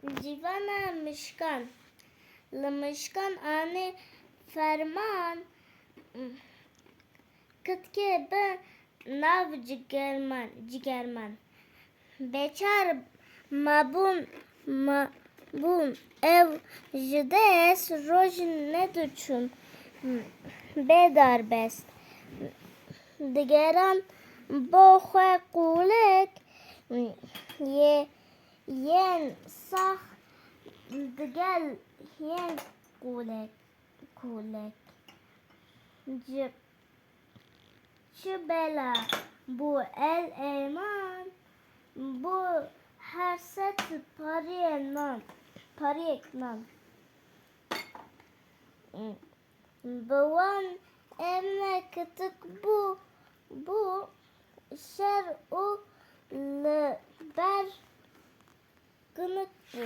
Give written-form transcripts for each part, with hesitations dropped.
Civana mişkan. Mışkan ani ferman. Kıtke be nav cigerman. Beçar mabun ev jides roj neduçun bedar best. Digeran bo xwe qulek yen sah digel yen qulek çi bela bu el eman bu her set pariyek nan Bawan emne kıtık bu şer o ber gınık bu.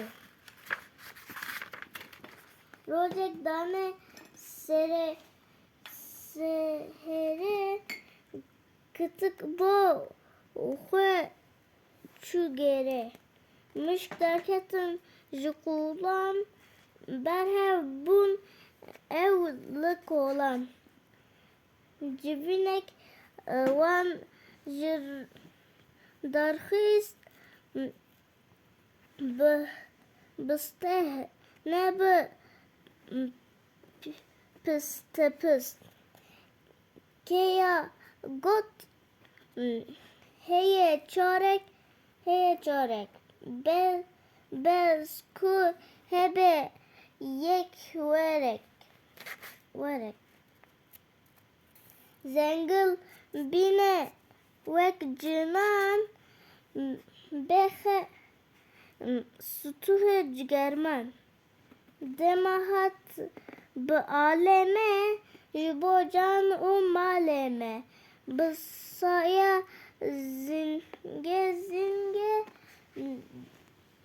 Rojek dane seheri kıtık bu xwe çugere. Mişk derketin jikulan berhev bun evlik olan. Civinek wan jir darxist bisteh ne be pist. Keya got heye çarek bez ku hebe yek verek zengil bine vek cinan behe sutuhe cigerman demahat bu aleme jibo can u maleme bısaya zinge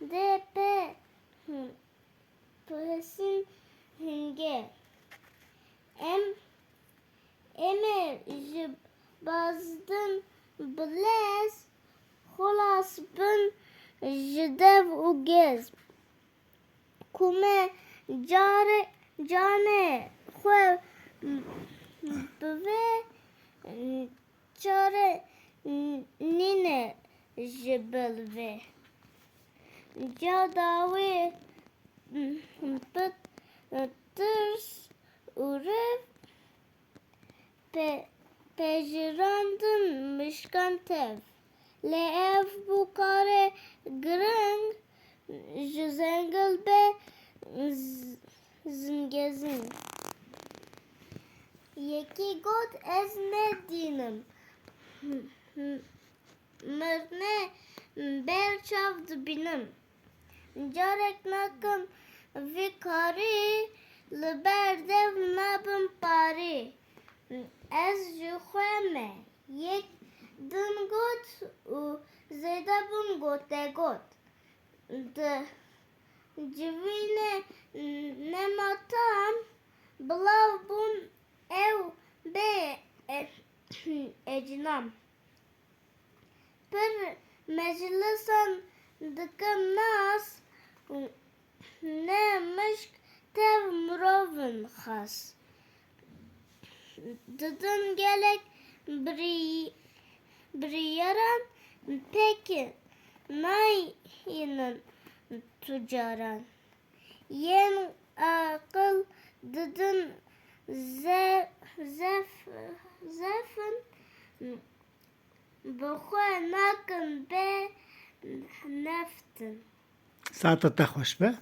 depe pesin hinge emir jibazdın blez xolas bin jidev u gez kume cane xwe bve çare nine jibilve cadavi pıt tırs urev pejirandın mışkan tev le ev bu kare grın jizengil be zingezin yeki got ez ne dinim mırne berçavd binim carek nakın vikari liberdev nabım pari ez juxeme yek din got u zeda bun got de civine nematam blav bun ev be ecnam per meclisan dikim nas ne mışk tev murovin xas didin gelek briyaran peki nayinin tucaran yen akıl didin zefin بخواه ناکن به نفتن ساعت تخوش به